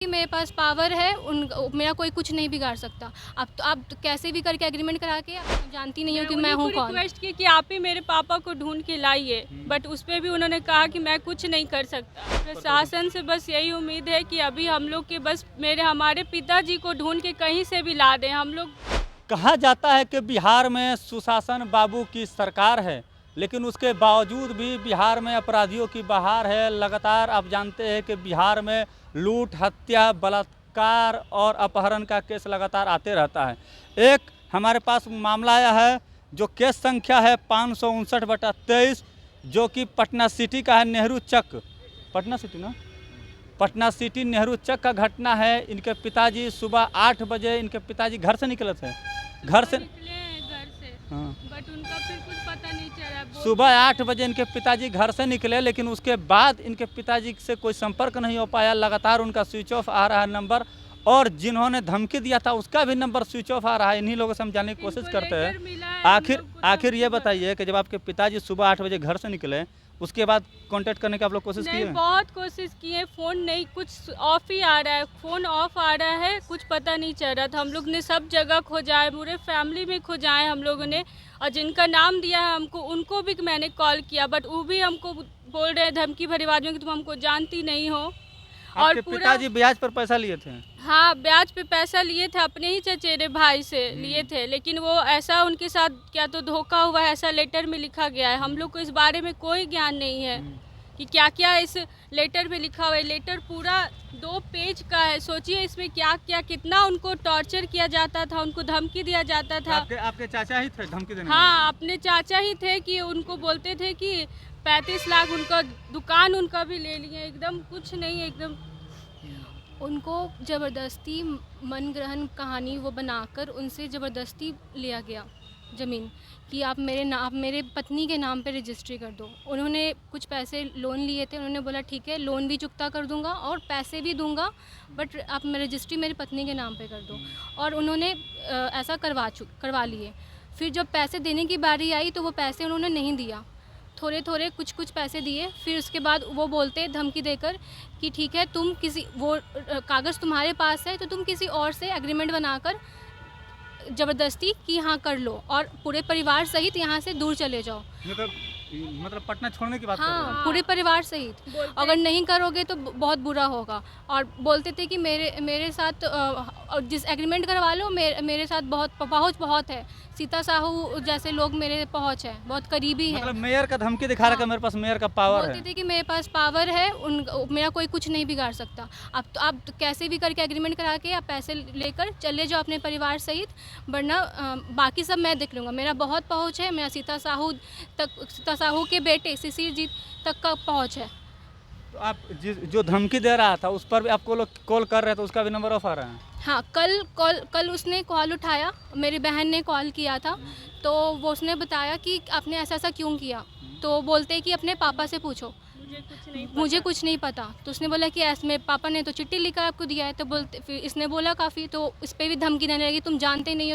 कि मेरे पास पावर है, मेरा कोई कुछ नहीं बिगाड़ सकता। अब तो आप कैसे भी करके एग्रीमेंट करा के, आप जानती नहीं हो कि मैं हूँ कौन। रिक्वेस्ट की कि आप ही मेरे पापा को ढूंढ के लाइए, बट उस पर भी उन्होंने कहा कि मैं कुछ नहीं कर सकता। प्रशासन से बस यही उम्मीद है कि अभी हम लोग के बस हमारे पिताजी को ढूंढ के कहीं से भी ला दें हम लोग। कहा जाता है कि बिहार में सुशासन बाबू की सरकार है, लेकिन उसके बावजूद भी बिहार में अपराधियों की बहार है। लगातार आप जानते हैं कि बिहार में लूट, हत्या, बलात्कार और अपहरण का केस लगातार आते रहता है। एक हमारे पास मामला आया है जो केस संख्या है 559/23, जो कि पटना सिटी का है। नेहरू चक, पटना सिटी ना, पटना सिटी नेहरू चक का घटना है। इनके पिताजी सुबह 8 बजे इनके पिताजी घर से निकले थे, घर से निकले हैं घर से, हाँ, बट उनका फिर कुछ पता नहीं चला। सुबह 8 बजे इनके पिताजी घर से निकले, लेकिन उसके बाद इनके पिताजी से कोई संपर्क नहीं हो पाया। लगातार उनका स्विच ऑफ आ रहा है नंबर, और जिन्होंने धमकी दिया था उसका भी नंबर स्विच ऑफ आ रहा है। इन्हीं लोगों से हम जानने की कोशिश करते हैं। आखिर ये बताइए कि जब आपके पिताजी सुबह 8 बजे घर से निकले, उसके बाद कांटेक्ट करने की आप लोग कोशिश किए? बहुत कोशिश किए, फ़ोन नहीं, कुछ ऑफ ही आ रहा है, फ़ोन ऑफ आ रहा है, कुछ पता नहीं चल रहा था। हम लोग ने सब जगह खोजा है, पूरे फैमिली में खोजा है हम लोगों ने, और जिनका नाम दिया है हमको उनको भी मैंने कॉल किया, बट वो भी हमको बोल रहे हैं धमकी भरी आवाज़ में कि तुम हमको जानती नहीं हो। और पिताजी ब्याज पर पैसा लिए थे? हाँ, ब्याज पे पैसा लिए थे, अपने ही चचेरे भाई से लिए थे, लेकिन वो ऐसा उनके साथ क्या तो धोखा हुआ है, ऐसा लेटर में लिखा गया है। हम लोग को इस बारे में कोई ज्ञान नहीं है कि क्या क्या इस लेटर में लिखा हुआ है। लेटर पूरा 2 पेज का है। सोचिए इसमें क्या क्या कितना उनको टॉर्चर किया जाता था, उनको धमकी दिया जाता था। आपके चाचा ही थे धमकी देने? हाँ, अपने चाचा ही थे कि उनको बोलते थे कि 35 लाख, उनका दुकान उनका भी ले लिए, एकदम कुछ नहीं, एकदम उनको ज़बरदस्ती मन ग्रहण कहानी वो बनाकर उनसे ज़बरदस्ती लिया गया ज़मीन कि आप मेरे पत्नी के नाम पे रजिस्ट्री कर दो। उन्होंने कुछ पैसे लोन लिए थे, उन्होंने बोला ठीक है लोन भी चुकता कर दूंगा और पैसे भी दूंगा, बट आप रजिस्ट्री मेरी पत्नी के नाम पे कर दो। और उन्होंने ऐसा करवा लिए। फिर जब पैसे देने की बारी आई तो वो पैसे उन्होंने नहीं दिया, थोड़े थोड़े कुछ पैसे दिए। फिर उसके बाद वो बोलते धमकी देकर कि ठीक है तुम किसी वो कागज़ तुम्हारे पास है तो तुम किसी और से एग्रीमेंट बनाकर ज़बरदस्ती कि हाँ कर लो और पूरे परिवार सहित यहाँ से दूर चले जाओ। मतलब पटना छोड़ने की बात कर रहे हैं? हाँ, पूरे परिवार सहित, अगर नहीं करोगे तो बहुत बुरा होगा। और बोलते थे कि मेरे साथ जिस एग्रीमेंट करवा लो, मेरे साथ बहुत है, सीता साहू जैसे लोग मेरे पहुँच है, बहुत करीबी है। मतलब मेयर का धमकी दिखा रहा है कि मेरे पास मेयर का पावर है। बोलते थे कि मेरे पास पावर है, मेरा कोई कुछ नहीं बिगाड़ सकता। अब तो आप कैसे भी करके एग्रीमेंट करा के आप पैसे लेकर चले जाओ अपने परिवार सहित, वरना बाकी सब मैं देख लूँगा। मेरा बहुत पहुँच है, मेरा सीता साहू के बेटे शिशिर जी तक का पहुँच है। तो आप जो धमकी दे रहा था उस पर भी आपको लोग कॉल कर रहे थे, उसका भी नंबर ऑफ आ रहा है? हाँ, कल उसने कॉल उठाया, मेरी बहन ने कॉल किया था, तो वो उसने बताया कि आपने ऐसा क्यों किया। तो बोलते कि अपने पापा से पूछो, मुझे कुछ नहीं पता। तो उसने बोला कि ऐसे मेरे पापा ने तो चिट्ठी लिखकर आपको दिया है। तो बोलते फिर इसने बोला काफ़ी, तो इस पर भी धमकी देने लगी, तुम जानती नहीं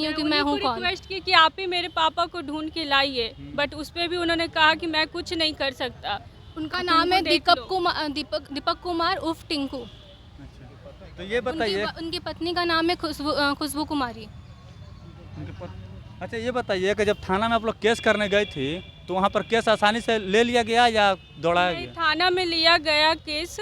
हो कि मैं हूँ कौन। रिक्वेस्ट की कि आप ही मेरे पापा को ढूंढ के लाइए, बट उस पर भी उन्होंने कहा कि मैं कुछ नहीं कर सकता। उनका नाम है दीपक कुमार उर्फ टिंकू। तो ये बताइए, उनकी पत्नी का नाम है खुशबू कुमारी। अच्छा ये बताइए कि जब थाना में आप लोग केस करने गए थे तो वहाँ पर केस आसानी से ले लिया गया या दौड़ाया गया? थाना में लिया गया केस,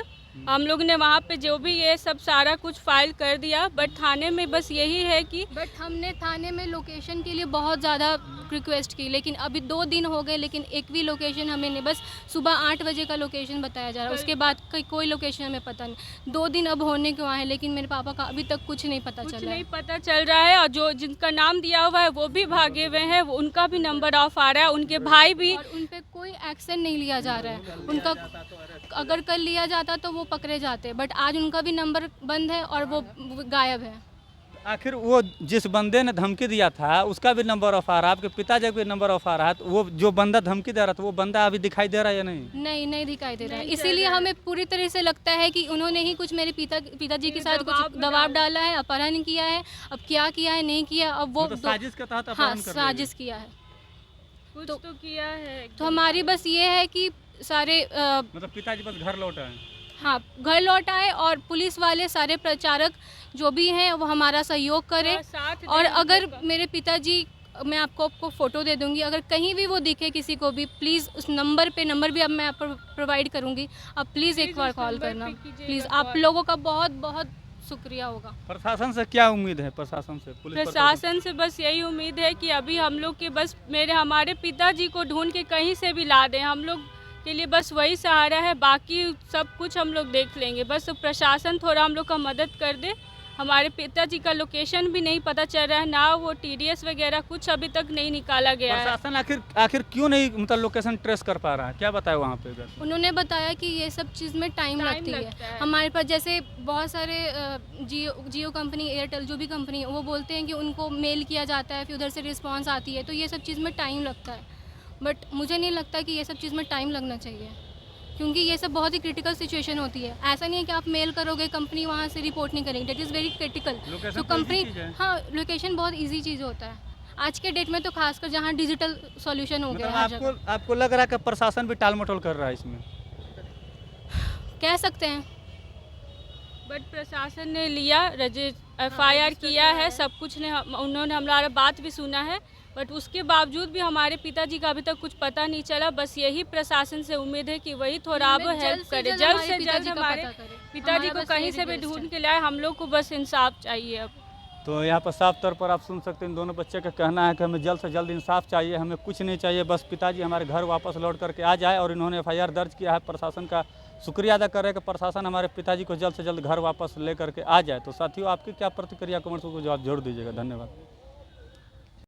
हम लोग ने वहाँ पे जो भी ये सब सारा कुछ फाइल कर दिया, बट थाने में बस यही है कि हमने थाने में लोकेशन के लिए बहुत ज़्यादा रिक्वेस्ट की, लेकिन अभी 2 दिन हो गए, लेकिन एक भी लोकेशन हमें नहीं, बस सुबह 8 बजे का लोकेशन बताया जा रहा है, उसके बाद कोई लोकेशन हमें पता नहीं। 2 दिन अब होने को आए, लेकिन मेरे पापा का अभी तक कुछ नहीं पता चल रहा है। और जो जिनका नाम दिया हुआ है वो भी भागे हुए हैं, उनका भी नंबर ऑफ आ रहा है, उनके भाई भी। और उन पर कोई एक्शन नहीं लिया जा रहा है उनका। अगर कल लिया जाता तो वो पकड़े जाते, बट आज उनका भी नंबर बंद है और वो गायब है। आखिर वो जिस बंदे ने धमकी दिया था उसका भी नंबर ऑफ आ रहा है, आपके पिताजी का भी नंबर ऑफ आ रहा है, तो वो जो बंदा धमकी दे रहा था वो बंदा अभी दिखाई दे रहा है या नहीं? नहीं दिखाई दे रहा है। इसीलिए हमें पूरी तरह से लगता है कि उन्होंने ही कुछ मेरे पिताजी के साथ कुछ दबाव डाला है, अपहरण किया है। अब क्या किया है नहीं किया, अब वो साजिश के तहत हाँ साजिश किया है, कुछ तो किया है। तो हमारी बस ये है कि सारे मतलब पिताजी बस घर लौटा है। हाँ, घर लौट आए और पुलिस वाले सारे प्रचारक जो भी हैं वो हमारा सहयोग करें। साथ दें और हम अगर लोग का। मेरे पिताजी, मैं आपको फ़ोटो दे दूँगी, अगर कहीं भी वो दिखे किसी को भी, प्लीज़ उस नंबर भी अब मैं आपको प्रोवाइड करूँगी, आप प्लीज़ एक प्लीज़ बार उस कॉल नंबर करना, पे कीजिएगा प्लीज़। आप कॉल। लोगों का बहुत बहुत शुक्रिया होगा। प्रशासन से क्या उम्मीद है? प्रशासन से, पुलिस प्रशासन से बस यही उम्मीद है कि अभी हम लोग के बस हमारे पिताजी को ढूंढ के कहीं से भी ला दें। हम लोग के लिए बस वही सहारा है, बाकी सब कुछ हम लोग देख लेंगे। बस प्रशासन थोड़ा हम लोग का मदद कर दे। हमारे पिताजी का लोकेशन भी नहीं पता चल रहा है, ना वो TDS वगैरह कुछ अभी तक नहीं निकाला गया है। प्रशासन आखिर क्यों नहीं मतलब लोकेशन ट्रेस कर पा रहा है? क्या बताया वहाँ पे अगर? उन्होंने बताया कि ये सब चीज़ में टाइम लगती लगता है। है। हमारे पास जैसे बहुत सारे जियो कंपनी, एयरटेल जो भी कंपनी है, वो बोलते हैं कि उनको मेल किया जाता है, फिर उधर से रिस्पांस आती है, तो ये सब चीज़ में टाइम लगता है। बट मुझे नहीं लगता कि ये सब चीज़ में टाइम लगना चाहिए, क्योंकि ये सब बहुत ही क्रिटिकल सिचुएशन होती है। ऐसा नहीं है कि आप मेल करोगे, कंपनी वहाँ से रिपोर्ट नहीं करेगी, that is very critical. Location तो तो easy कंपनी, चीज़ है। हाँ, लोकेशन बहुत ईजी चीज़ होता है आज के डेट में, तो खासकर जहाँ डिजिटल सॉल्यूशन हो गया मतलब है हर जगह। आपको लग रहा है कि प्रशासन भी टाल मटोल कर रहा है इसमें? कह सकते हैं। बट प्रशासन ने लिया, FIR किया है, सब कुछ उन्होंने हमारा बात भी सुना है। बट उसके बावजूद भी हमारे पिताजी का अभी तक कुछ पता नहीं चला। बस यही प्रशासन से उम्मीद है कि वही थोड़ा अब हेल्प करे, जल्द से जल्द हमारे पिताजी को कहीं से भी ढूंढ के लाए। हम लोग को बस इंसाफ चाहिए अब। तो यहाँ पर साफ तौर पर आप सुन सकते हैं इन दोनों बच्चे का कहना है कि हमें जल्द से जल्द इंसाफ चाहिए, हमें कुछ नहीं चाहिए, बस पिताजी हमारे घर वापस लौट करके आ जाए। और इन्होंने FIR दर्ज किया है। प्रशासन का शुक्रिया अदा कर रहे हैं कि प्रशासन हमारे पिताजी को जल्द से जल्द घर वापस ले करके आ जाए। तो साथियों, आपकी क्या प्रतिक्रिया कमेंट्स को जवाब जरूर दीजिएगा। धन्यवाद।